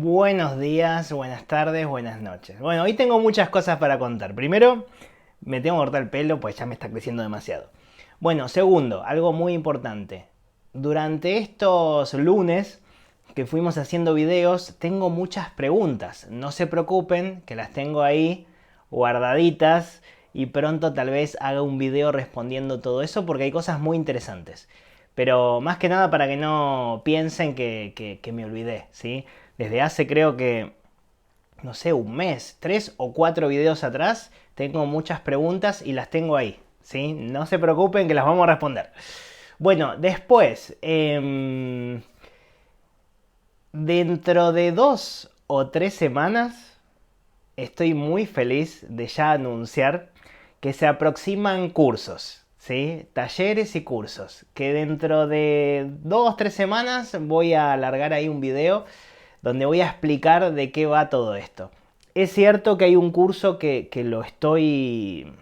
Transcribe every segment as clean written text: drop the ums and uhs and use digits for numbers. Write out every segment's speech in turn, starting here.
Buenos días, buenas tardes, buenas noches. Bueno, hoy tengo muchas cosas para contar. Primero, me tengo que cortar el pelo, pues ya me está creciendo demasiado. Bueno, segundo, algo muy importante. Durante estos lunes que fuimos haciendo videos, tengo muchas preguntas. No se preocupen, que las tengo ahí guardaditas y pronto tal vez haga un video respondiendo todo eso porque hay cosas muy interesantes. Pero más que nada para que no piensen que me olvidé, ¿sí? Desde hace creo que, no sé, un mes, 3 o 4 videos atrás, tengo muchas preguntas y las tengo ahí, ¿sí? No se preocupen que las vamos a responder. Bueno, después, dentro de 2 o 3 semanas, estoy muy feliz de ya anunciar que se aproximan cursos, ¿sí? Talleres y cursos. Que dentro de 2 o 3 semanas voy a alargar ahí un video donde voy a explicar de qué va todo esto. Es cierto que hay un curso que lo estoy...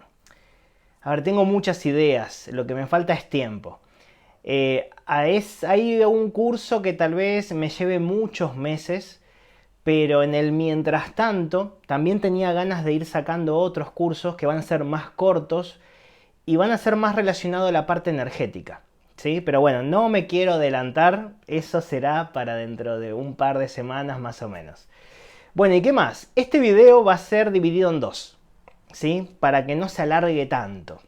A ver, tengo muchas ideas, lo que me falta es tiempo. Hay un curso que tal vez me lleve muchos meses, pero en el mientras tanto también tenía ganas de ir sacando otros cursos que van a ser más cortos y van a ser más relacionados a la parte energética. ¿Sí? Pero bueno, no me quiero adelantar, eso será para dentro de un par de semanas más o menos. Bueno, ¿y qué más? Este video va a ser dividido en dos, ¿sí? Para que no se alargue tanto.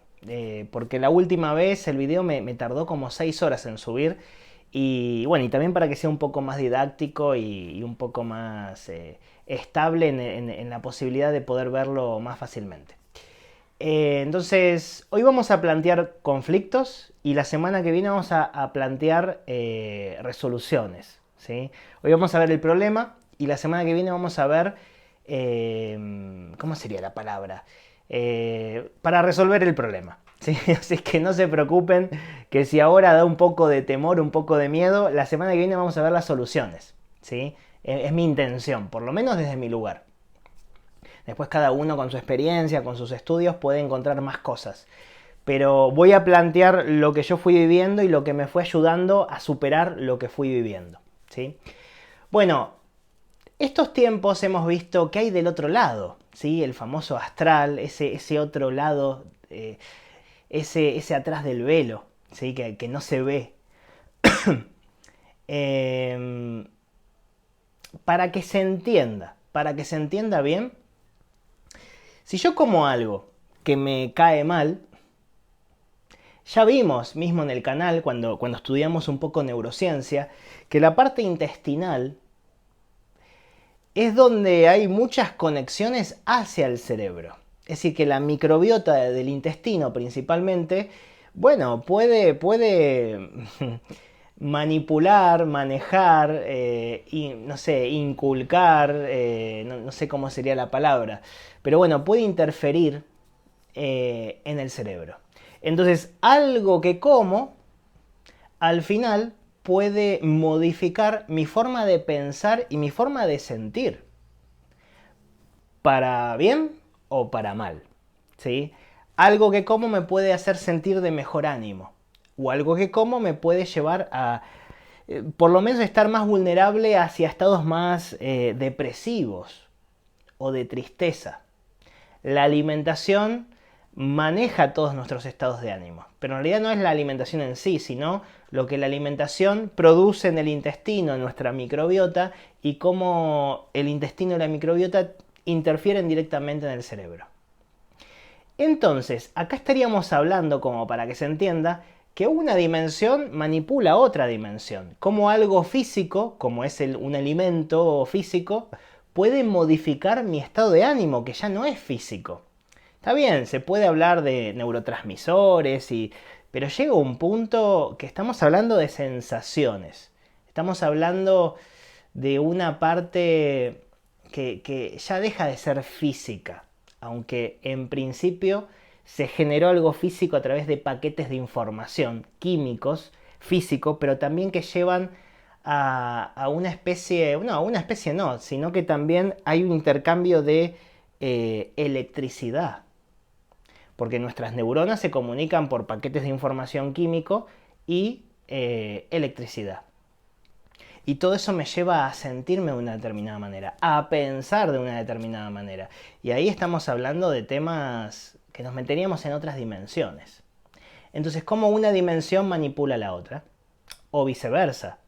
Porque la última vez el video me tardó como 6 horas en subir. Y bueno, y también para que sea un poco más didáctico y un poco más estable en la posibilidad de poder verlo más fácilmente. Entonces, hoy vamos a plantear conflictos y la semana que viene vamos a plantear resoluciones. ¿Sí? Hoy vamos a ver el problema y la semana que viene vamos a ver, ¿cómo sería la palabra? Para resolver el problema. ¿Sí? Así que no se preocupen que si ahora da un poco de temor, un poco de miedo, la semana que viene vamos a ver las soluciones. ¿Sí? Es mi intención, por lo menos desde mi lugar. Después cada uno con su experiencia, con sus estudios puede encontrar más cosas. Pero voy a plantear lo que yo fui viviendo y lo que me fue ayudando a superar lo que fui viviendo. ¿Sí? Bueno, estos tiempos hemos visto que hay del otro lado, ¿sí? El famoso astral, ese otro lado, ese atrás del velo, ¿sí? Que no se ve. Eh, para que se entienda bien, si yo como algo que me cae mal, ya vimos mismo en el canal, cuando estudiamos un poco neurociencia, que la parte intestinal es donde hay muchas conexiones hacia el cerebro. Es decir, que la microbiota del intestino principalmente, bueno, puede manipular, manejar, no sé, inculcar, no sé cómo sería la palabra, pero bueno, puede interferir en el cerebro. Entonces, algo que como, al final, puede modificar mi forma de pensar y mi forma de sentir. Para bien o para mal. ¿Sí? Algo que como me puede hacer sentir de mejor ánimo. O algo que como me puede llevar a, por lo menos, estar más vulnerable hacia estados más depresivos o de tristeza. La alimentación maneja todos nuestros estados de ánimo, pero en realidad no es la alimentación en sí, sino lo que la alimentación produce en el intestino, en nuestra microbiota, y cómo el intestino y la microbiota interfieren directamente en el cerebro. Entonces, acá estaríamos hablando, como para que se entienda, que una dimensión manipula otra dimensión. Como algo físico, como es un alimento físico, puede modificar mi estado de ánimo, que ya no es físico. Está bien, se puede hablar de neurotransmisores, pero llega un punto que estamos hablando de sensaciones. Estamos hablando de una parte que ya deja de ser física, aunque en principio se generó algo físico a través de paquetes de información químicos, físicos, pero también que llevan a una especie, no, una especie no, sino que también hay un intercambio de electricidad, porque nuestras neuronas se comunican por paquetes de información químico y electricidad. Y todo eso me lleva a sentirme de una determinada manera, a pensar de una determinada manera. Y ahí estamos hablando de temas que nos meteríamos en otras dimensiones. Entonces, ¿cómo una dimensión manipula la otra? O viceversa.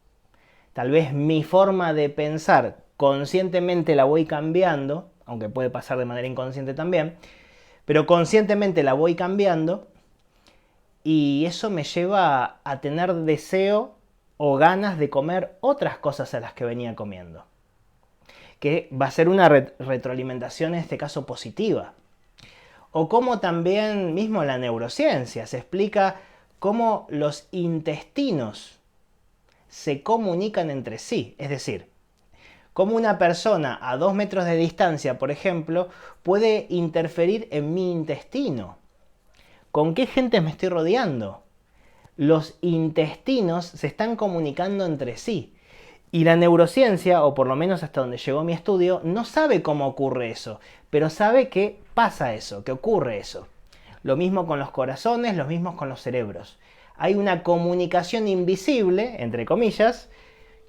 Tal vez mi forma de pensar conscientemente la voy cambiando, aunque puede pasar de manera inconsciente también, pero conscientemente la voy cambiando y eso me lleva a tener deseo o ganas de comer otras cosas a las que venía comiendo. Que va a ser una retroalimentación en este caso positiva. O como también mismo la neurociencia se explica cómo los intestinos se comunican entre sí. Es decir, cómo una persona a 2 metros de distancia, por ejemplo, puede interferir en mi intestino. ¿Con qué gente me estoy rodeando? Los intestinos se están comunicando entre sí. Y la neurociencia, o por lo menos hasta donde llegó mi estudio, no sabe cómo ocurre eso, pero sabe que pasa eso, que ocurre eso. Lo mismo con los corazones, lo mismo con los cerebros. Hay una comunicación invisible, entre comillas,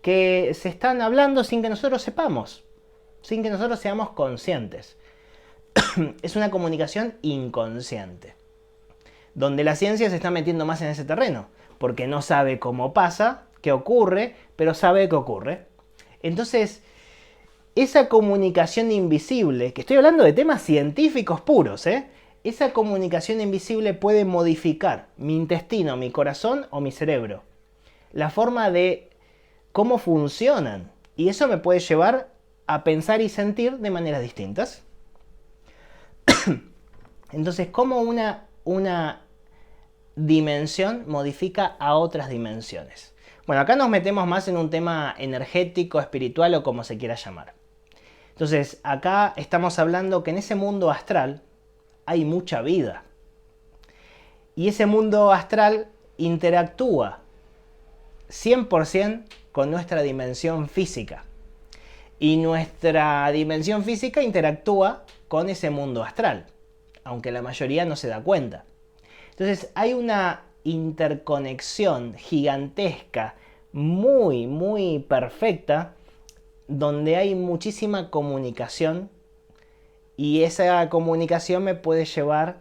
que se están hablando sin que nosotros sepamos, sin que nosotros seamos conscientes. Es una comunicación inconsciente, donde la ciencia se está metiendo más en ese terreno, porque no sabe cómo pasa, qué ocurre, pero sabe qué ocurre. Entonces, esa comunicación invisible, que estoy hablando de temas científicos puros, esa comunicación invisible puede modificar mi intestino, mi corazón o mi cerebro. La forma de cómo funcionan. Y eso me puede llevar a pensar y sentir de maneras distintas. Entonces, ¿cómo una dimensión modifica a otras dimensiones? Bueno, acá nos metemos más en un tema energético, espiritual o como se quiera llamar. Entonces, acá estamos hablando que en ese mundo astral hay mucha vida. Y ese mundo astral interactúa 100% con nuestra dimensión física. Y nuestra dimensión física interactúa con ese mundo astral, aunque la mayoría no se da cuenta. Entonces hay una interconexión gigantesca, muy, muy perfecta, donde hay muchísima comunicación y esa comunicación me puede llevar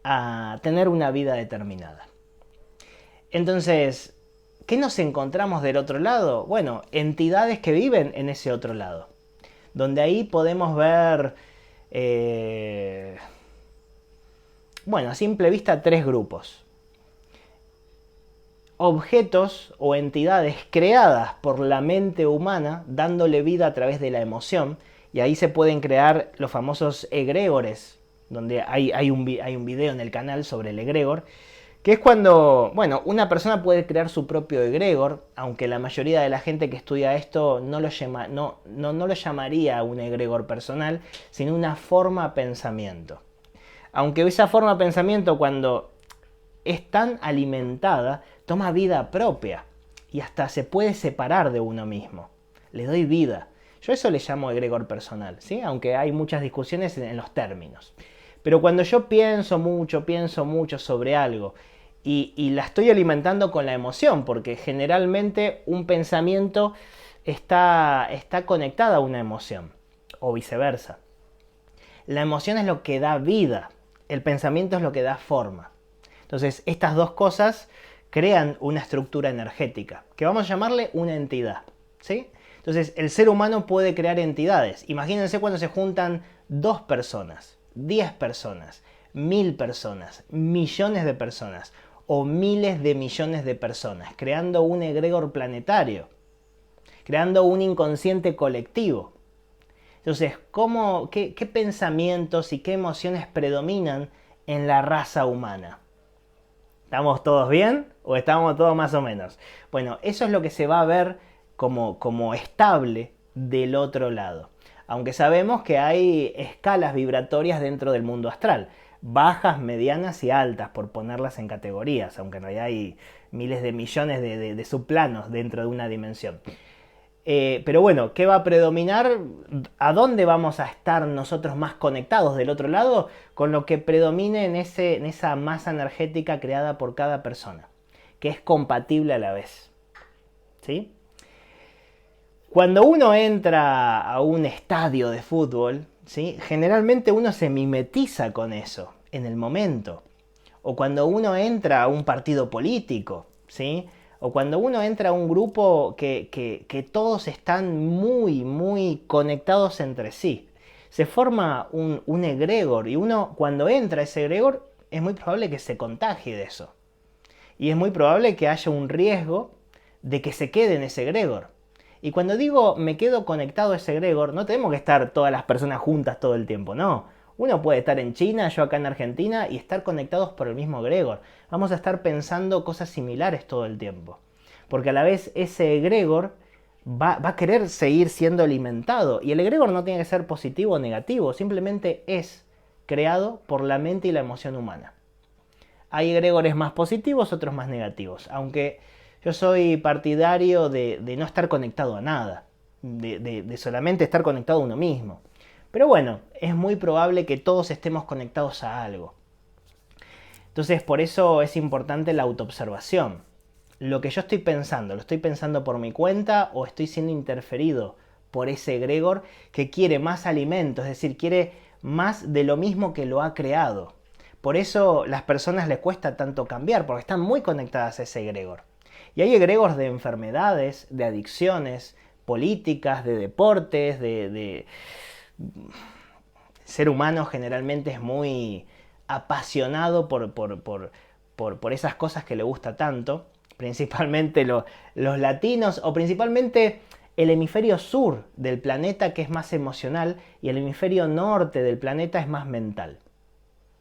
a tener una vida determinada. Entonces, ¿qué nos encontramos del otro lado? Bueno, entidades que viven en ese otro lado, donde ahí podemos ver, bueno, a simple vista, 3 grupos. Objetos o entidades creadas por la mente humana, dándole vida a través de la emoción, y ahí se pueden crear los famosos egregores, donde hay un video en el canal sobre el egregor, que es cuando, bueno, una persona puede crear su propio egregor, aunque la mayoría de la gente que estudia esto no lo llamaría un egregor personal, sino una forma pensamiento. Aunque esa forma de pensamiento, cuando es tan alimentada, toma vida propia y hasta se puede separar de uno mismo. Le doy vida. Yo eso le llamo egregor personal, ¿sí? Aunque hay muchas discusiones en los términos. Pero cuando yo pienso mucho sobre algo y la estoy alimentando con la emoción, porque generalmente un pensamiento está conectado a una emoción, o viceversa. La emoción es lo que da vida, el pensamiento es lo que da forma. Entonces, estas dos cosas crean una estructura energética, que vamos a llamarle una entidad, ¿sí? Entonces, el ser humano puede crear entidades. Imagínense cuando se juntan 2 personas, 10 personas, 1000 personas, millones de personas o miles de millones de personas, creando un egregor planetario, creando un inconsciente colectivo. Entonces, qué pensamientos y qué emociones predominan en la raza humana? ¿Estamos todos bien o estamos todos más o menos? Bueno, eso es lo que se va a ver como estable del otro lado. Aunque sabemos que hay escalas vibratorias dentro del mundo astral. Bajas, medianas y altas, por ponerlas en categorías. Aunque en realidad hay miles de millones de subplanos dentro de una dimensión. Pero bueno, ¿qué va a predominar? ¿A dónde vamos a estar nosotros más conectados del otro lado? Con lo que predomine en esa masa energética creada por cada persona, que es compatible a la vez. ¿Sí? Cuando uno entra a un estadio de fútbol, ¿sí? Generalmente uno se mimetiza con eso en el momento. O cuando uno entra a un partido político, ¿sí? O cuando uno entra a un grupo que todos están muy, muy conectados entre sí. Se forma un egregor y uno cuando entra a ese egregor es muy probable que se contagie de eso. Y es muy probable que haya un riesgo de que se quede en ese egregor. Y cuando digo me quedo conectado a ese egregor, no tenemos que estar todas las personas juntas todo el tiempo, no. Uno puede estar en China, yo acá en Argentina, y estar conectados por el mismo egregor. Vamos a estar pensando cosas similares todo el tiempo. Porque a la vez ese egregor va a querer seguir siendo alimentado. Y el egregor no tiene que ser positivo o negativo, simplemente es creado por la mente y la emoción humana. Hay egregores más positivos, otros más negativos. Aunque yo soy partidario de no estar conectado a nada. De solamente estar conectado a uno mismo. Pero bueno, es muy probable que todos estemos conectados a algo. Entonces por eso es importante la autoobservación. Lo que yo estoy pensando, ¿lo estoy pensando por mi cuenta o estoy siendo interferido por ese egregor que quiere más alimento? Es decir, quiere más de lo mismo que lo ha creado. Por eso las personas les cuesta tanto cambiar, porque están muy conectadas a ese egregor. Y hay egregores de enfermedades, de adicciones, políticas, de deportes, de ser humano generalmente es muy apasionado por esas cosas que le gusta tanto, principalmente los latinos o principalmente el hemisferio sur del planeta que es más emocional y el hemisferio norte del planeta es más mental.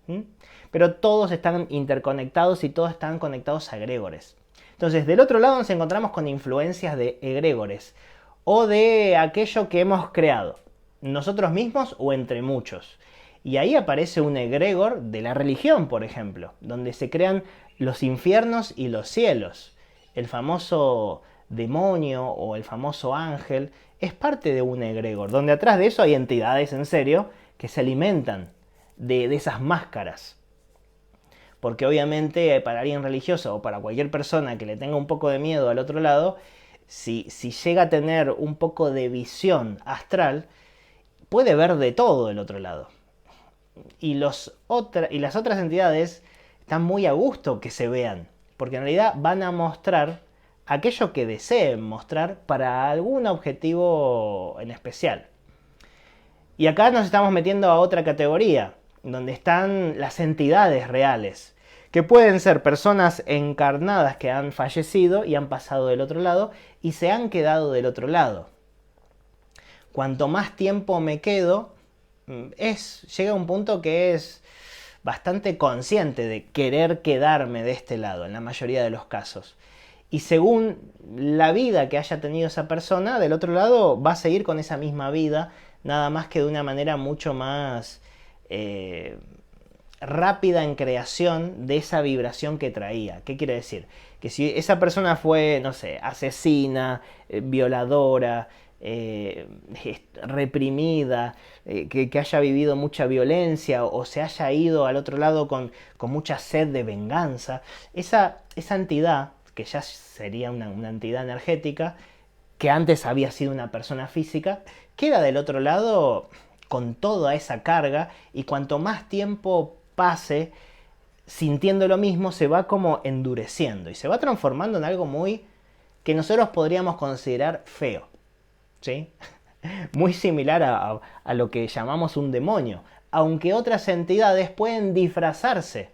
¿Mm? Pero todos están interconectados y todos están conectados a egregores. Entonces, del otro lado nos encontramos con influencias de egregores o de aquello que hemos creado, nosotros mismos o entre muchos. Y ahí aparece un egregor de la religión, por ejemplo, donde se crean los infiernos y los cielos. El famoso demonio o el famoso ángel es parte de un egregor, donde atrás de eso hay entidades en serio que se alimentan de esas máscaras. Porque obviamente para alguien religioso o para cualquier persona que le tenga un poco de miedo al otro lado, si llega a tener un poco de visión astral, puede ver de todo del otro lado. Y las otras entidades están muy a gusto que se vean, porque en realidad van a mostrar aquello que deseen mostrar para algún objetivo en especial. Y acá nos estamos metiendo a otra categoría, donde están las entidades reales, que pueden ser personas encarnadas que han fallecido y han pasado del otro lado y se han quedado del otro lado. Cuanto más tiempo me quedo, llega a un punto que es bastante consciente de querer quedarme de este lado, en la mayoría de los casos. Y según la vida que haya tenido esa persona, del otro lado va a seguir con esa misma vida, nada más que de una manera mucho más rápida en creación de esa vibración que traía. ¿Qué quiere decir? Que si esa persona fue, no sé, asesina, violadora, reprimida, que haya vivido mucha violencia o se haya ido al otro lado con mucha sed de venganza, esa entidad, que ya sería una entidad energética, que antes había sido una persona física, queda del otro lado con toda esa carga y cuanto más tiempo pase sintiendo lo mismo, se va como endureciendo y se va transformando en algo muy que nosotros podríamos considerar feo, ¿sí? Muy similar a lo que llamamos un demonio, aunque otras entidades pueden disfrazarse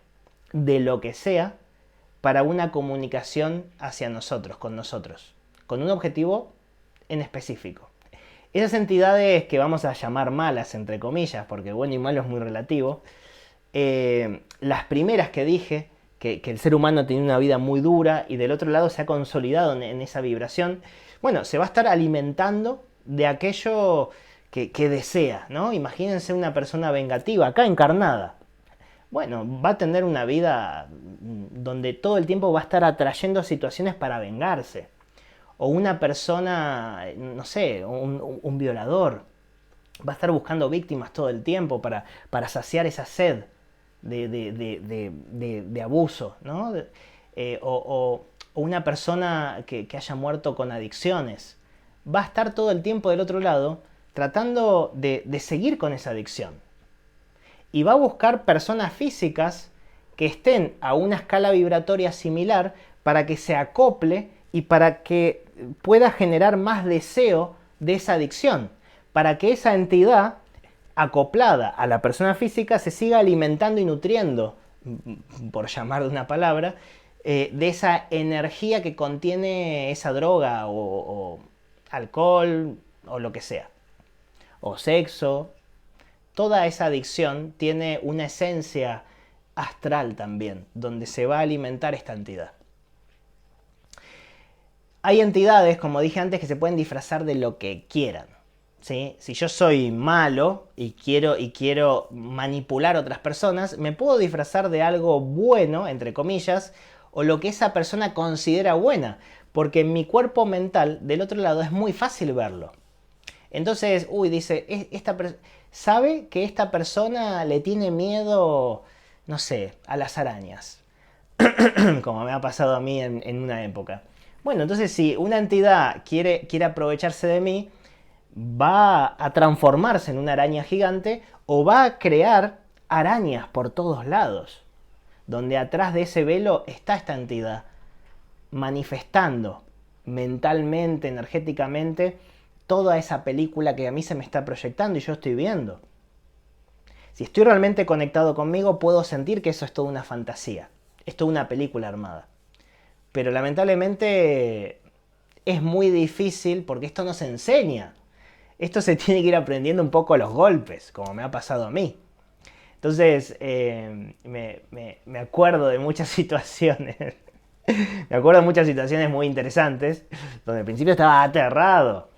de lo que sea para una comunicación hacia nosotros, con un objetivo en específico. Esas entidades que vamos a llamar malas, entre comillas, porque bueno y malo es muy relativo, las primeras que dije, que el ser humano tiene una vida muy dura y del otro lado se ha consolidado en esa vibración, bueno, se va a estar alimentando de aquello que desea, ¿no? Imagínense una persona vengativa, acá encarnada. Bueno, va a tener una vida donde todo el tiempo va a estar atrayendo situaciones para vengarse. O una persona, no sé, un violador, va a estar buscando víctimas todo el tiempo para saciar esa sed de abuso, ¿no? O una persona que haya muerto con adicciones, va a estar todo el tiempo del otro lado tratando de seguir con esa adicción. Y va a buscar personas físicas que estén a una escala vibratoria similar para que se acople y para que pueda generar más deseo de esa adicción, para que esa entidad acoplada a la persona física se siga alimentando y nutriendo, por llamar de una palabra, de esa energía que contiene esa droga o alcohol o lo que sea, o sexo. Toda esa adicción tiene una esencia astral también, donde se va a alimentar esta entidad. Hay entidades, como dije antes, que se pueden disfrazar de lo que quieran. ¿Sí? Si yo soy malo y quiero manipular a otras personas, me puedo disfrazar de algo bueno, entre comillas, o lo que esa persona considera buena, porque en mi cuerpo mental, del otro lado, es muy fácil verlo. Entonces, dice, sabe que esta persona le tiene miedo, no sé, a las arañas, como me ha pasado a mí en una época. Bueno, entonces si una entidad quiere aprovecharse de mí, va a transformarse en una araña gigante o va a crear arañas por todos lados, donde atrás de ese velo está esta entidad manifestando mentalmente, energéticamente, toda esa película que a mí se me está proyectando y yo estoy viendo. Si estoy realmente conectado conmigo, puedo sentir que eso es toda una fantasía, es toda una película armada. Pero lamentablemente es muy difícil porque esto no se enseña. Esto se tiene que ir aprendiendo un poco a los golpes, como me ha pasado a mí. Entonces, me acuerdo de muchas situaciones. Me acuerdo de muchas situaciones muy interesantes, donde al principio estaba aterrado.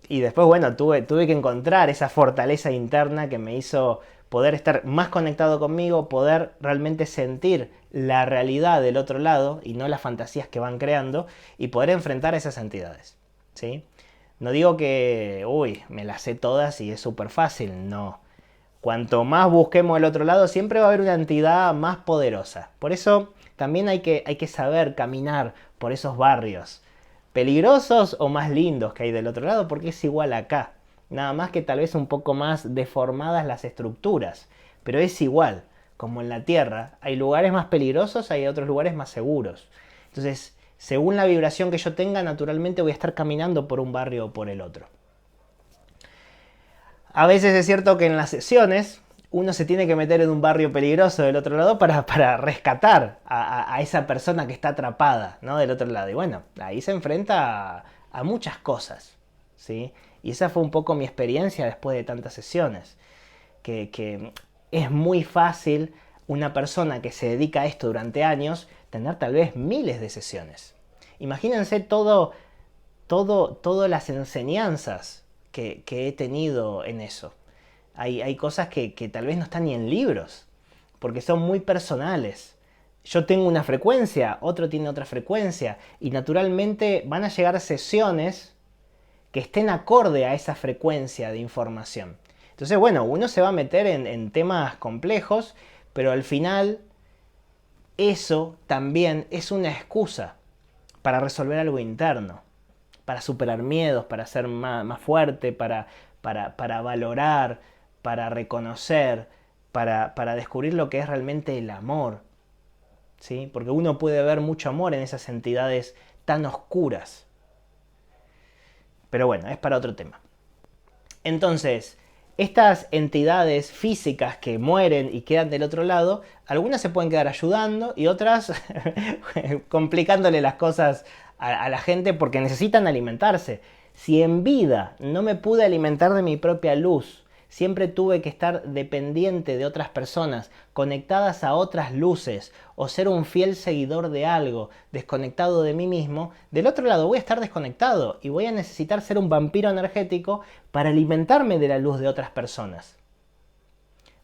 Y después, bueno, tuve que encontrar esa fortaleza interna que me hizo poder estar más conectado conmigo, poder realmente sentir la realidad del otro lado y no las fantasías que van creando, y poder enfrentar a esas entidades. ¿Sí? No digo que, me las sé todas y es súper fácil, no. Cuanto más busquemos el otro lado, siempre va a haber una entidad más poderosa. Por eso también hay que saber caminar por esos barrios, peligrosos o más lindos que hay del otro lado, porque es igual acá. Nada más que tal vez un poco más deformadas las estructuras, pero es igual. Como en la Tierra, hay lugares más peligrosos, hay otros lugares más seguros. Entonces, según la vibración que yo tenga, naturalmente voy a estar caminando por un barrio o por el otro. A veces es cierto que en las sesiones uno se tiene que meter en un barrio peligroso del otro lado para rescatar a esa persona que está atrapada, ¿no? Del otro lado. Y bueno, ahí se enfrenta a muchas cosas, ¿sí? Y esa fue un poco mi experiencia después de tantas sesiones. Que es muy fácil una persona que se dedica a esto durante años tener tal vez miles de sesiones. Imagínense todas las enseñanzas que he tenido en eso. Hay cosas que tal vez no están ni en libros, porque son muy personales. Yo tengo una frecuencia, otro tiene otra frecuencia, y naturalmente van a llegar sesiones que estén acorde a esa frecuencia de información. Entonces, bueno, uno se va a meter en temas complejos, pero al final eso también es una excusa para resolver algo interno, para superar miedos, para ser más fuerte, para valorar, para reconocer, para descubrir lo que es realmente el amor. ¿Sí? Porque uno puede ver mucho amor en esas entidades tan oscuras. Pero bueno, es para otro tema. Entonces, estas entidades físicas que mueren y quedan del otro lado, algunas se pueden quedar ayudando y otras complicándole las cosas a la gente porque necesitan alimentarse. Si en vida no me pude alimentar de mi propia luz, siempre tuve que estar dependiente de otras personas, conectadas a otras luces, o ser un fiel seguidor de algo, desconectado de mí mismo, del otro lado voy a estar desconectado y voy a necesitar ser un vampiro energético para alimentarme de la luz de otras personas.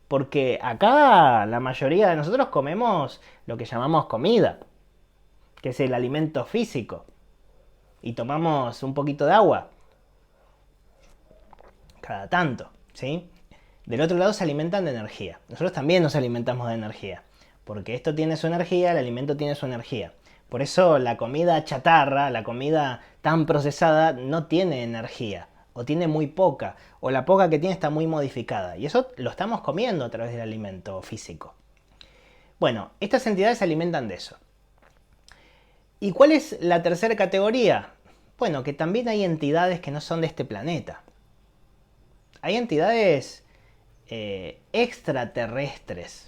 Porque acá la mayoría de nosotros comemos lo que llamamos comida, que es el alimento físico, y tomamos un poquito de agua cada tanto. ¿Sí? Del otro lado se alimentan de energía. Nosotros también nos alimentamos de energía. Porque esto tiene su energía, el alimento tiene su energía. Por eso la comida chatarra, la comida tan procesada, no tiene energía, o tiene muy poca, o la poca que tiene está muy modificada. Y eso lo estamos comiendo a través del alimento físico. Bueno, estas entidades se alimentan de eso. ¿Y cuál es la tercera categoría? Bueno, que también hay entidades que no son de este planeta. Hay entidades extraterrestres.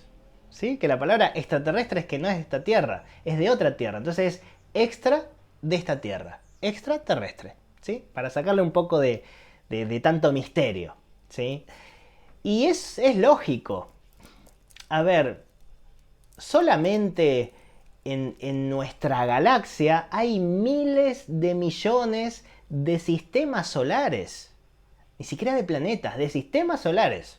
¿Sí? Que la palabra extraterrestre es que no es de esta tierra, es de otra tierra. Entonces es extra de esta tierra. Extraterrestre. ¿Sí? Para sacarle un poco de tanto misterio. ¿Sí? Y es lógico. A ver, solamente en nuestra galaxia hay miles de millones de sistemas solares. Ni siquiera de planetas, de sistemas solares.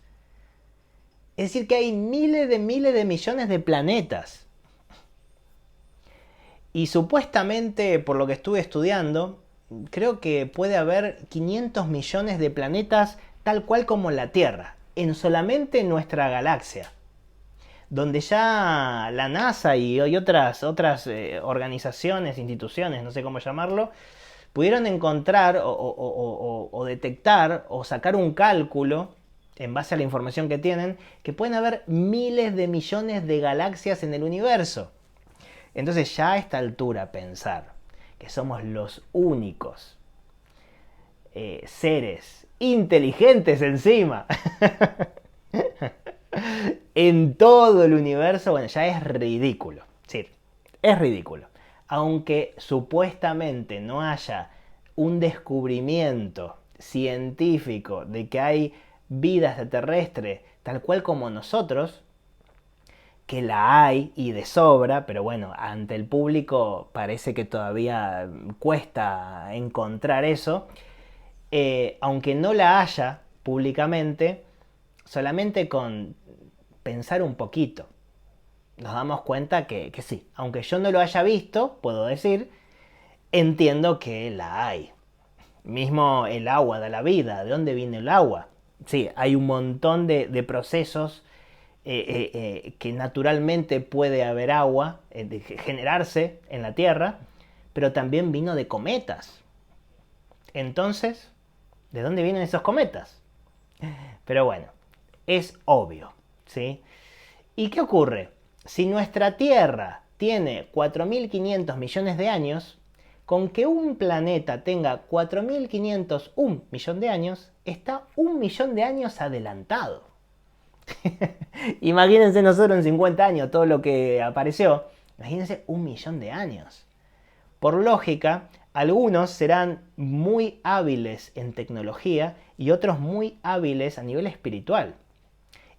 Es decir, que hay miles de millones de planetas. Y supuestamente, por lo que estuve estudiando, creo que puede haber 500 millones de planetas tal cual como la Tierra, en solamente nuestra galaxia. Donde ya la NASA y otras organizaciones, instituciones, no sé cómo llamarlo, pudieron encontrar o detectar o sacar un cálculo en base a la información que tienen, que pueden haber miles de millones de galaxias en el universo. Entonces ya a esta altura pensar que somos los únicos seres inteligentes encima en todo el universo, bueno, ya es ridículo. Sí, es ridículo. Aunque supuestamente no haya un descubrimiento científico de que hay vida extraterrestre tal cual como nosotros, que la hay y de sobra, pero bueno, ante el público parece que todavía cuesta encontrar eso, aunque no la haya públicamente, solamente con pensar un poquito nos damos cuenta que sí, aunque yo no lo haya visto, puedo decir, entiendo que la hay. Mismo el agua da la vida, ¿de dónde viene el agua? Sí, hay un montón de procesos que naturalmente puede haber agua, de generarse en la Tierra, pero también vino de cometas. Entonces, ¿de dónde vienen esos cometas? Pero bueno, es obvio, ¿sí? ¿Y qué ocurre? Si nuestra Tierra tiene 4.500 millones de años, con que un planeta tenga 4.501 millón de años, está 1.000.000 de años adelantado. Imagínense nosotros en 50 años todo lo que apareció. Imagínense 1.000.000 de años. Por lógica, algunos serán muy hábiles en tecnología y otros muy hábiles a nivel espiritual.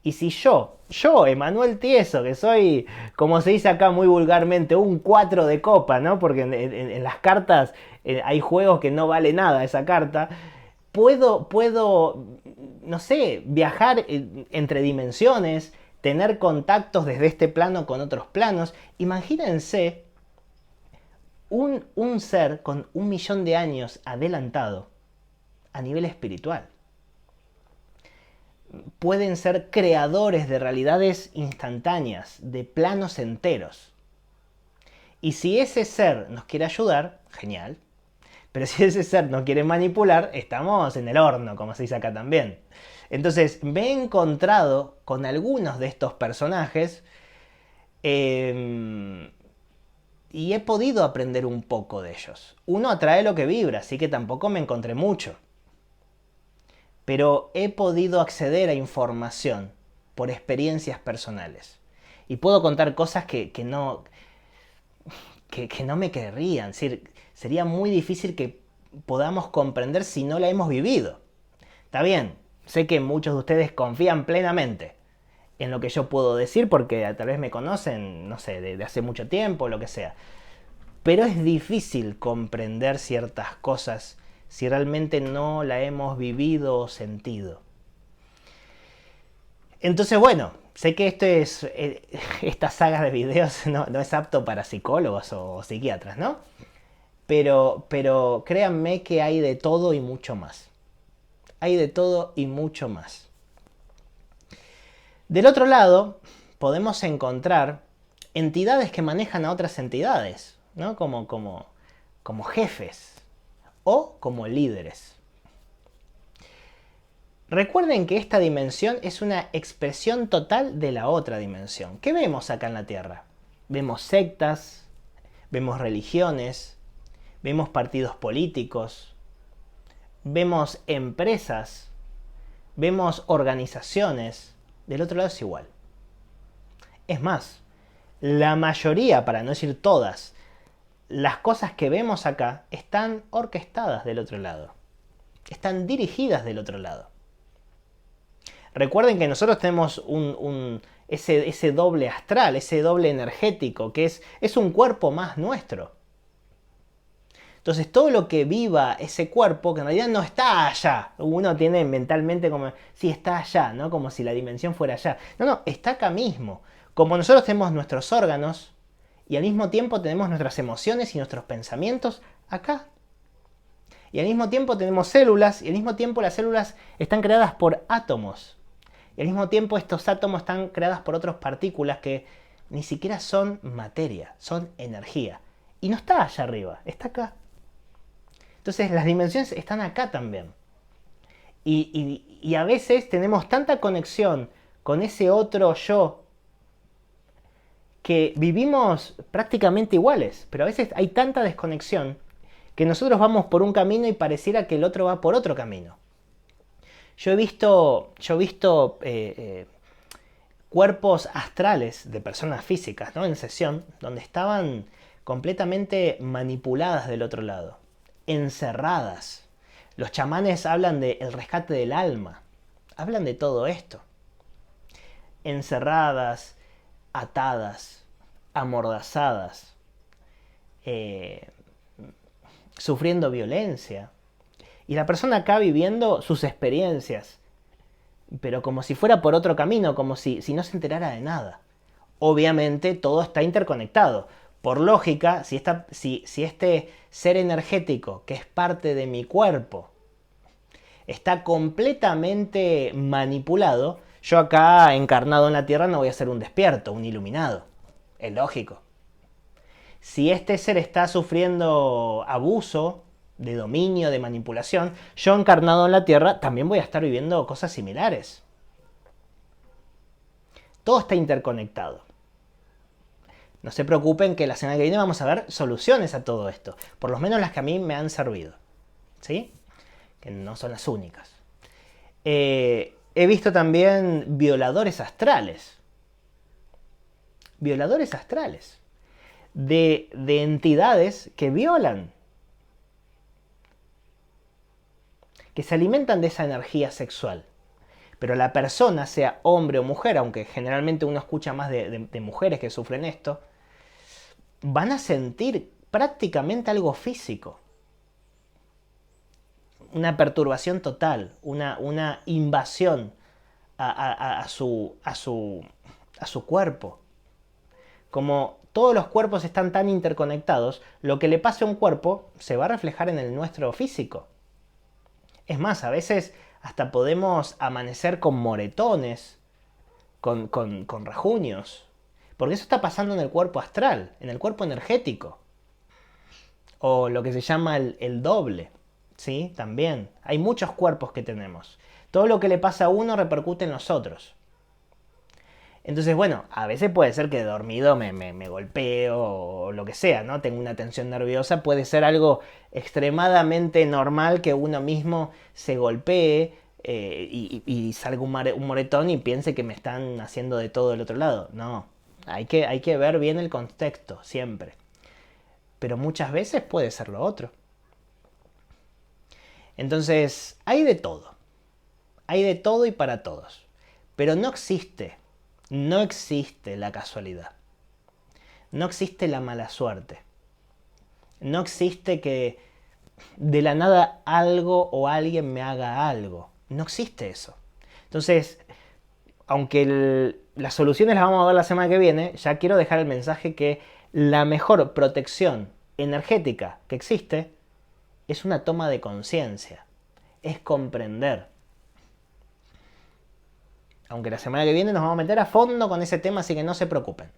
Y si yo, Emanuel Tieso, que soy, como se dice acá muy vulgarmente, un 4 de copa, ¿no? Porque en las cartas hay juegos que no vale nada esa carta. Puedo, no sé, viajar entre dimensiones, tener contactos desde este plano con otros planos. Imagínense un ser con 1.000.000 de años adelantado a nivel espiritual. Pueden ser creadores de realidades instantáneas, de planos enteros. Y si ese ser nos quiere ayudar, genial. Pero si ese ser nos quiere manipular, estamos en el horno, como se dice acá también. Entonces me he encontrado con algunos de estos personajes y he podido aprender un poco de ellos. Uno atrae lo que vibra, así que tampoco me encontré mucho. Pero he podido acceder a información por experiencias personales. Y puedo contar cosas que no me querrían. Es decir, sería muy difícil que podamos comprender si no la hemos vivido. Está bien, sé que muchos de ustedes confían plenamente en lo que yo puedo decir porque tal vez me conocen, no sé, de hace mucho tiempo o lo que sea. Pero es difícil comprender ciertas cosas si realmente no la hemos vivido o sentido. Entonces, bueno, sé que estas sagas de videos no es apto para psicólogos o psiquiatras, ¿no? Pero créanme que hay de todo y mucho más. Hay de todo y mucho más. Del otro lado, podemos encontrar entidades que manejan a otras entidades. ¿no? Como jefes o como líderes. Recuerden que esta dimensión es una expresión total de la otra dimensión. ¿Qué vemos acá en la Tierra? Vemos sectas, vemos religiones, vemos partidos políticos, vemos empresas, vemos organizaciones. Del otro lado es igual. Es más, la mayoría, para no decir todas, las cosas que vemos acá están orquestadas del otro lado. Están dirigidas del otro lado. Recuerden que nosotros tenemos ese doble astral, ese doble energético, que es un cuerpo más nuestro. Entonces todo lo que viva ese cuerpo, que en realidad no está allá, uno tiene mentalmente como, sí, está allá, ¿no? Como si la dimensión fuera allá. No, está acá mismo. Como nosotros tenemos nuestros órganos y al mismo tiempo tenemos nuestras emociones y nuestros pensamientos acá. Y al mismo tiempo tenemos células y al mismo tiempo las células están creadas por átomos. Y al mismo tiempo estos átomos están creados por otras partículas que ni siquiera son materia, son energía. Y no está allá arriba, está acá. Entonces las dimensiones están acá también. Y a veces tenemos tanta conexión con ese otro yo que vivimos prácticamente iguales, pero a veces hay tanta desconexión que nosotros vamos por un camino y pareciera que el otro va por otro camino. Yo he visto cuerpos astrales de personas físicas, ¿no? En sesión, donde estaban completamente manipuladas del otro lado, encerradas. Los chamanes hablan del rescate del alma, hablan de todo esto. Encerradas, atadas, amordazadas, sufriendo violencia. Y la persona acá viviendo sus experiencias, pero como si fuera por otro camino, como si no se enterara de nada. Obviamente todo está interconectado. Por lógica, si este ser energético, que es parte de mi cuerpo, está completamente manipulado, yo acá encarnado en la Tierra no voy a ser un despierto, un iluminado. Es lógico. Si este ser está sufriendo abuso, de dominio, de manipulación, yo encarnado en la Tierra también voy a estar viviendo cosas similares. Todo está interconectado. No se preocupen que la semana que viene vamos a ver soluciones a todo esto. Por lo menos las que a mí me han servido. ¿Sí? Que no son las únicas. He visto también violadores astrales. Violadores astrales. De entidades que violan. Que se alimentan de esa energía sexual. Pero la persona, sea hombre o mujer, aunque generalmente uno escucha más de mujeres que sufren esto, van a sentir prácticamente algo físico. Una perturbación total, una invasión a su cuerpo. Como todos los cuerpos están tan interconectados, lo que le pase a un cuerpo se va a reflejar en el nuestro físico. Es más, a veces hasta podemos amanecer con moretones, con rajuños, porque eso está pasando en el cuerpo astral, en el cuerpo energético, o lo que se llama el doble, ¿sí? También hay muchos cuerpos que tenemos. Todo lo que le pasa a uno repercute en los otros. Entonces, bueno, a veces puede ser que dormido me golpeo o lo que sea, ¿no? Tengo una tensión nerviosa, puede ser algo extremadamente normal que uno mismo se golpee y salga un moretón y piense que me están haciendo de todo del otro lado. No, hay que ver bien el contexto, siempre. Pero muchas veces puede ser lo otro. Entonces, hay de todo. Hay de todo y para todos. Pero no existe la casualidad. No existe la mala suerte. No existe que de la nada algo o alguien me haga algo. No existe eso. Entonces, aunque las soluciones las vamos a ver la semana que viene, ya quiero dejar el mensaje que la mejor protección energética que existe es una toma de conciencia. Es comprender. Aunque la semana que viene nos vamos a meter a fondo con ese tema, así que no se preocupen.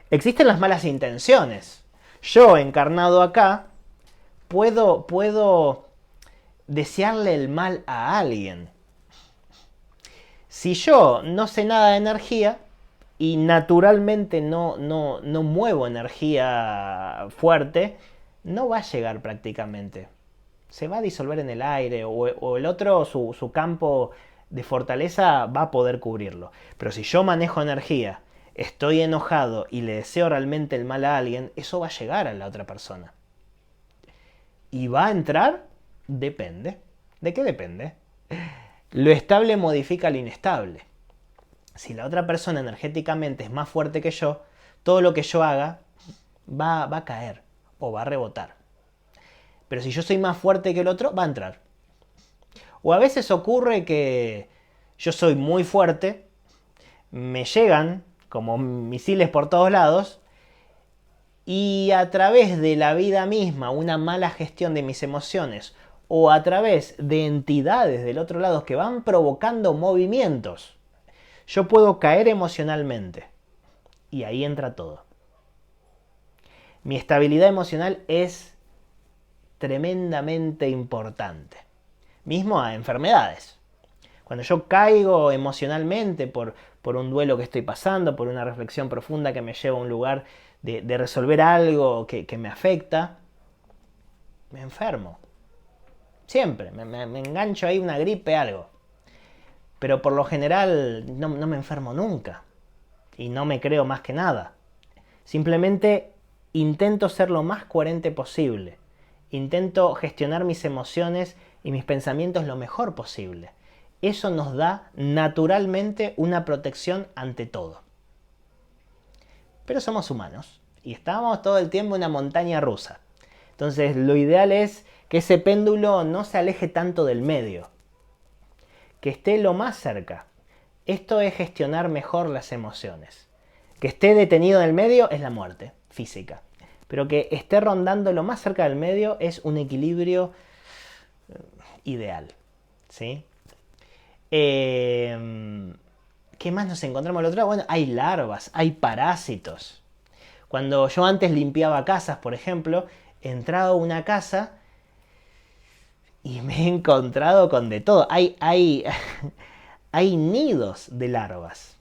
Existen las malas intenciones. Yo, encarnado acá, puedo desearle el mal a alguien. Si yo no sé nada de energía y naturalmente no muevo energía fuerte, no va a llegar prácticamente. Se va a disolver en el aire o el otro, su campo de fortaleza va a poder cubrirlo. Pero si yo manejo energía, estoy enojado y le deseo realmente el mal a alguien, eso va a llegar a la otra persona. ¿Y va a entrar? Depende. ¿De qué depende? Lo estable modifica lo inestable. Si la otra persona energéticamente es más fuerte que yo, todo lo que yo haga va a caer o va a rebotar. Pero si yo soy más fuerte que el otro, va a entrar. O a veces ocurre que yo soy muy fuerte, me llegan como misiles por todos lados, y a través de la vida misma, una mala gestión de mis emociones, o a través de entidades del otro lado que van provocando movimientos, yo puedo caer emocionalmente. Y ahí entra todo. Mi estabilidad emocional es tremendamente importante. Mismo a enfermedades. Cuando yo caigo emocionalmente por un duelo que estoy pasando, por una reflexión profunda que me lleva a un lugar de resolver algo que me afecta, me enfermo. Siempre, me engancho ahí una gripe, algo. Pero por lo general no me enfermo nunca. Y no me creo más que nada. Simplemente intento ser lo más coherente posible. Intento gestionar mis emociones y mis pensamientos lo mejor posible. Eso nos da naturalmente una protección ante todo. Pero somos humanos y estamos todo el tiempo en una montaña rusa. Entonces lo ideal es que ese péndulo no se aleje tanto del medio, que esté lo más cerca. Esto es gestionar mejor las emociones. Que esté detenido en el medio es la muerte física, pero que esté rondando lo más cerca del medio es un equilibrio ideal, ¿sí? ¿Qué más nos encontramos al otro lado? Bueno, hay larvas, hay parásitos. Cuando yo antes limpiaba casas, por ejemplo, entraba a una casa y me he encontrado con de todo. Hay nidos de larvas.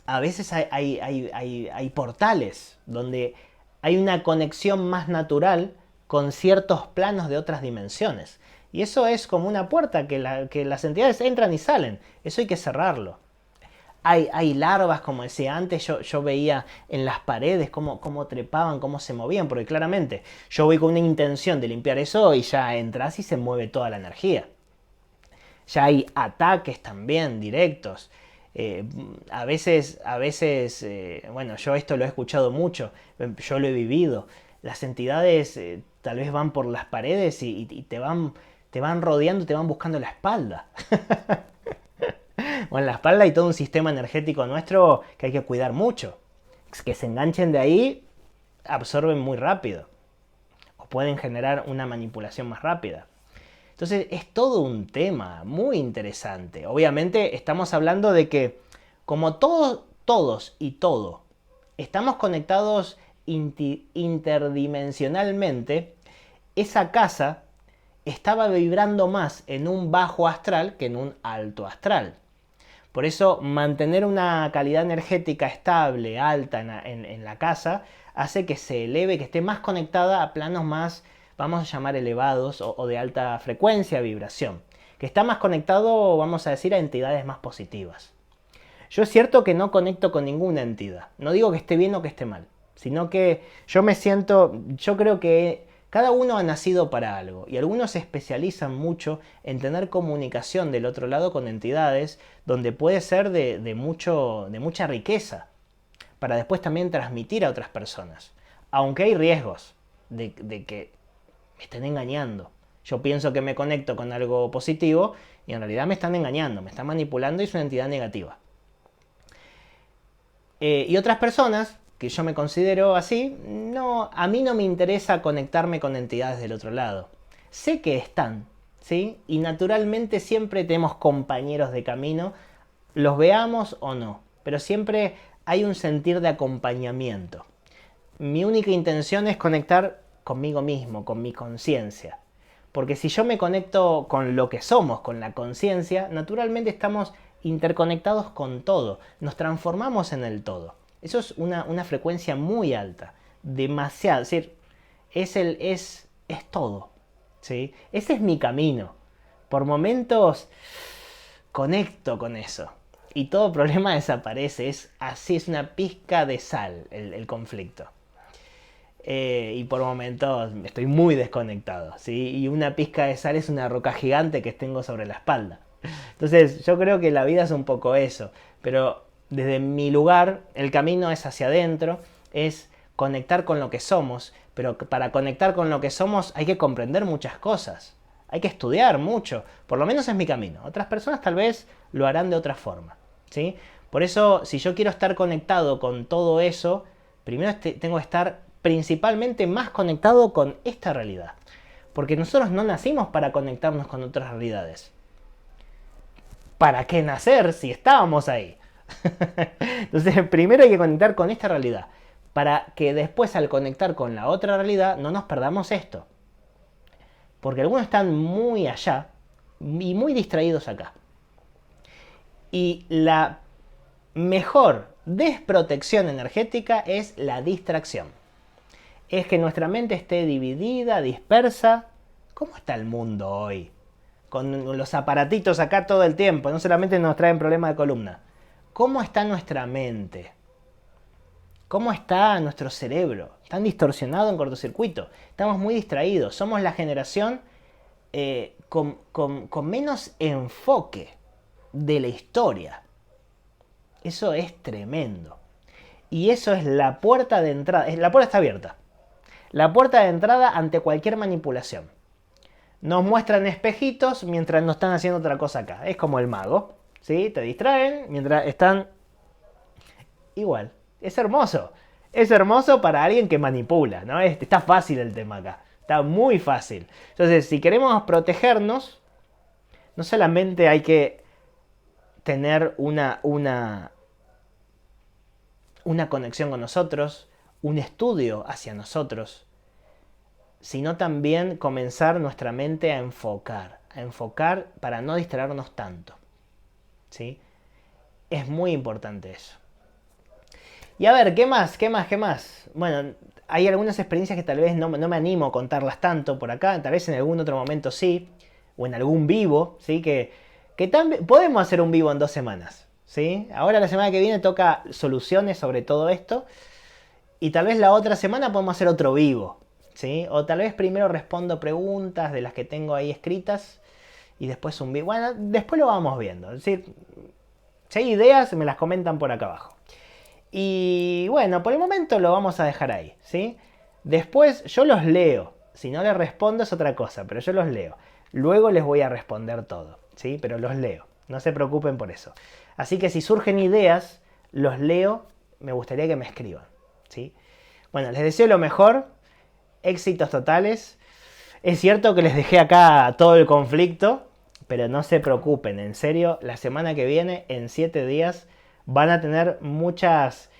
A veces hay portales donde hay una conexión más natural con ciertos planos de otras dimensiones. Y eso es como una puerta que las entidades entran y salen. Eso hay que cerrarlo. Hay larvas, como decía antes, yo veía en las paredes cómo trepaban, cómo se movían, porque claramente yo voy con una intención de limpiar eso y ya entras y se mueve toda la energía. Ya hay ataques también directos. A veces, bueno, yo esto lo he escuchado mucho, yo lo he vivido. Las entidades tal vez van por las paredes y te van rodeando, te van buscando la espalda. Bueno, en la espalda hay todo un sistema energético nuestro que hay que cuidar mucho. Que se enganchen de ahí, absorben muy rápido. O pueden generar una manipulación más rápida. Entonces es todo un tema muy interesante. Obviamente estamos hablando de que como todos y todo estamos conectados interdimensionalmente, esa casa estaba vibrando más en un bajo astral que en un alto astral. Por eso mantener una calidad energética estable, alta en la casa, hace que se eleve, que esté más conectada a planos más, vamos a llamar elevados o de alta frecuencia, vibración. Que está más conectado, vamos a decir, a entidades más positivas. Yo es cierto que no conecto con ninguna entidad. No digo que esté bien o que esté mal. Sino que yo creo que cada uno ha nacido para algo y algunos se especializan mucho en tener comunicación del otro lado con entidades donde puede ser de mucha riqueza para después también transmitir a otras personas. Aunque hay riesgos de que me estén engañando. Yo pienso que me conecto con algo positivo y en realidad me están engañando, me están manipulando y es una entidad negativa. Y otras personas que yo me considero así, a mí no me interesa conectarme con entidades del otro lado. Sé que están, ¿sí? Y naturalmente siempre tenemos compañeros de camino, los veamos o no, pero siempre hay un sentir de acompañamiento. mi única intención es conectar conmigo mismo, con mi conciencia. Porque si yo me conecto con lo que somos, con la conciencia, naturalmente estamos interconectados con todo, nos transformamos en el todo. Eso es una frecuencia muy alta, demasiado, es decir, es todo, ¿sí? Ese es mi camino. Por momentos conecto con eso y todo problema desaparece, es así, es una pizca de sal el conflicto. Y por momentos estoy muy desconectado, ¿sí? Y una pizca de sal es una roca gigante que tengo sobre la espalda. Entonces yo creo que la vida es un poco eso, pero desde mi lugar el camino es hacia adentro, es conectar con lo que somos, pero para conectar con lo que somos hay que comprender muchas cosas, hay que estudiar mucho, por lo menos es mi camino. Otras personas tal vez lo harán de otra forma, ¿sí? Por eso, si yo quiero estar conectado con todo eso, primero tengo que estar principalmente más conectado con esta realidad. Porque nosotros no nacimos para conectarnos con otras realidades. ¿Para qué nacer si estábamos ahí? Entonces, primero hay que conectar con esta realidad, para que después al conectar con la otra realidad no nos perdamos esto. Porque algunos están muy allá y muy distraídos acá. Y la mejor desprotección energética es la distracción. Es que nuestra mente esté dividida, dispersa. ¿Cómo está el mundo hoy? Con los aparatitos acá todo el tiempo, no solamente nos traen problemas de columna. ¿Cómo está nuestra mente? ¿Cómo está nuestro cerebro? ¿Tan distorsionado en cortocircuito? Estamos muy distraídos. Somos la generación con menos enfoque de la historia. Eso es tremendo. Y eso es la puerta de entrada. La puerta está abierta. La puerta de entrada ante cualquier manipulación. Nos muestran espejitos mientras no están haciendo otra cosa acá. Es como el mago, ¿sí? Te distraen mientras están igual. Es hermoso. Es hermoso para alguien que manipula, ¿no? Está fácil el tema acá. Está muy fácil. Entonces, si queremos protegernos, no solamente hay que tener una conexión con nosotros, un estudio hacia nosotros, sino también comenzar nuestra mente a enfocar para no distraernos tanto, ¿sí? Es muy importante eso. Y a ver, ¿qué más? ¿Qué más? ¿Qué más? Bueno, hay algunas experiencias que tal vez no me animo a contarlas tanto por acá, tal vez en algún otro momento sí, o en algún vivo, ¿sí? Que también podemos hacer un vivo en 2 semanas, ¿sí? Ahora la semana que viene toca soluciones sobre todo esto, y tal vez la otra semana podemos hacer otro vivo, ¿sí? O tal vez primero respondo preguntas de las que tengo ahí escritas y después un vivo. Bueno, después lo vamos viendo. Es decir, si hay ideas, me las comentan por acá abajo. Y bueno, por el momento lo vamos a dejar ahí, ¿sí? Después yo los leo. Si no les respondo es otra cosa, pero yo los leo. Luego les voy a responder todo, ¿sí? Pero los leo. No se preocupen por eso. Así que si surgen ideas, los leo. Me gustaría que me escriban, ¿sí? Bueno, les deseo lo mejor. Éxitos totales. Es cierto que les dejé acá todo el conflicto, pero no se preocupen, en serio, la semana que viene, en 7 días, van a tener muchas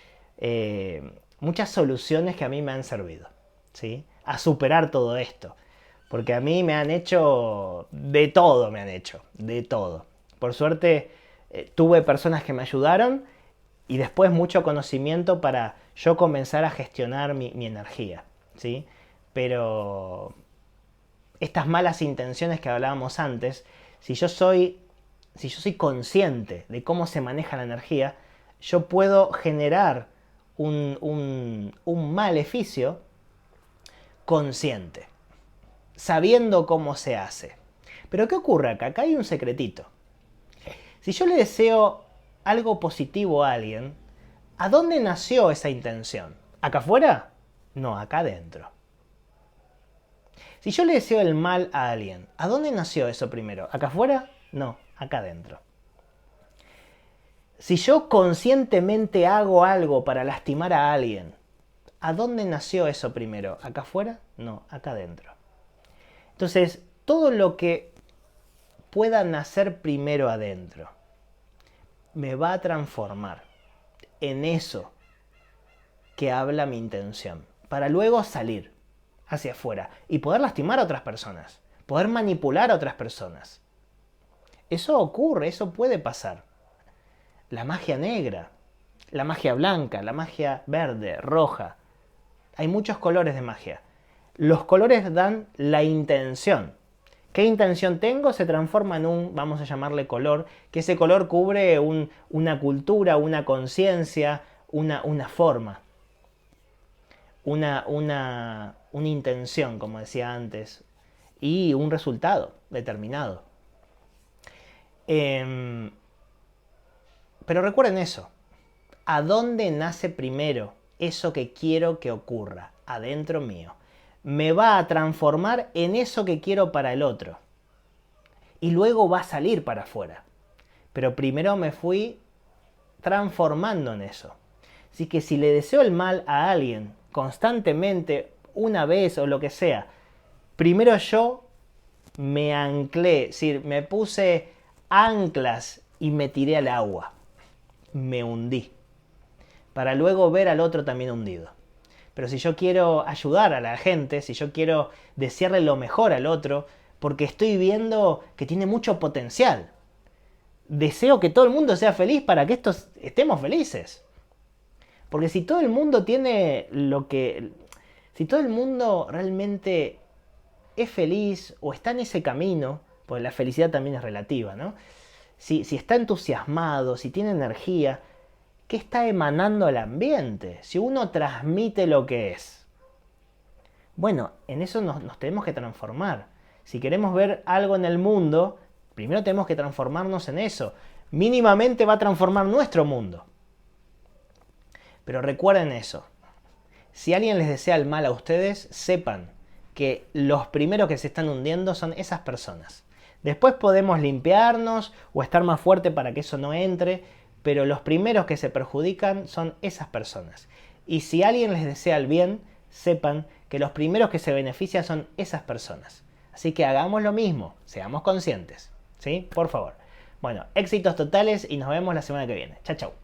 soluciones que a mí me han servido, ¿sí? A superar todo esto. Porque a mí me han hecho de todo, de todo. Por suerte tuve personas que me ayudaron y después mucho conocimiento para yo comenzar a gestionar mi energía, ¿sí? Pero estas malas intenciones que hablábamos antes, si yo soy consciente de cómo se maneja la energía, yo puedo generar un maleficio consciente, sabiendo cómo se hace. Pero ¿qué ocurre acá? Acá hay un secretito. Si yo le deseo algo positivo a alguien, ¿a dónde nació esa intención? ¿Acá afuera? No, acá adentro. Si yo le deseo el mal a alguien, ¿a dónde nació eso primero? ¿Acá afuera? No, acá adentro. Si yo conscientemente hago algo para lastimar a alguien, ¿a dónde nació eso primero? ¿Acá afuera? No, acá adentro. Entonces, todo lo que pueda nacer primero adentro me va a transformar en eso que habla mi intención, para luego salir hacia afuera y poder lastimar a otras personas, poder manipular a otras personas. Eso ocurre, eso puede pasar. La magia negra, la magia blanca, la magia verde, roja. Hay muchos colores de magia. Los colores dan la intención. ¿Qué intención tengo? Se transforma en un, vamos a llamarle color, que ese color cubre una cultura, una conciencia, una forma, una intención, como decía antes, y un resultado determinado. Pero recuerden eso. ¿A dónde nace primero eso que quiero que ocurra? Adentro mío. Me va a transformar en eso que quiero para el otro. Y luego va a salir para afuera. Pero primero me fui transformando en eso. Así que si le deseo el mal a alguien constantemente, una vez o lo que sea, primero yo me anclé, es decir, me puse anclas y me tiré al agua. Me hundí. Para luego ver al otro también hundido. Pero si yo quiero ayudar a la gente, si yo quiero desearle lo mejor al otro, porque estoy viendo que tiene mucho potencial. Deseo que todo el mundo sea feliz para que estemos felices. Porque si todo el mundo tiene lo que... Si todo el mundo realmente es feliz o está en ese camino, pues la felicidad también es relativa, ¿no? Si está entusiasmado, si tiene energía, ¿qué está emanando al ambiente? Si uno transmite lo que es. Bueno, en eso nos tenemos que transformar. Si queremos ver algo en el mundo, primero tenemos que transformarnos en eso. Mínimamente va a transformar nuestro mundo. Pero recuerden eso. Si alguien les desea el mal a ustedes, sepan que los primeros que se están hundiendo son esas personas. Después podemos limpiarnos o estar más fuerte para que eso no entre, pero los primeros que se perjudican son esas personas. Y si alguien les desea el bien, sepan que los primeros que se benefician son esas personas. Así que hagamos lo mismo, seamos conscientes, ¿sí? Por favor. Bueno, éxitos totales y nos vemos la semana que viene. Chao, chao.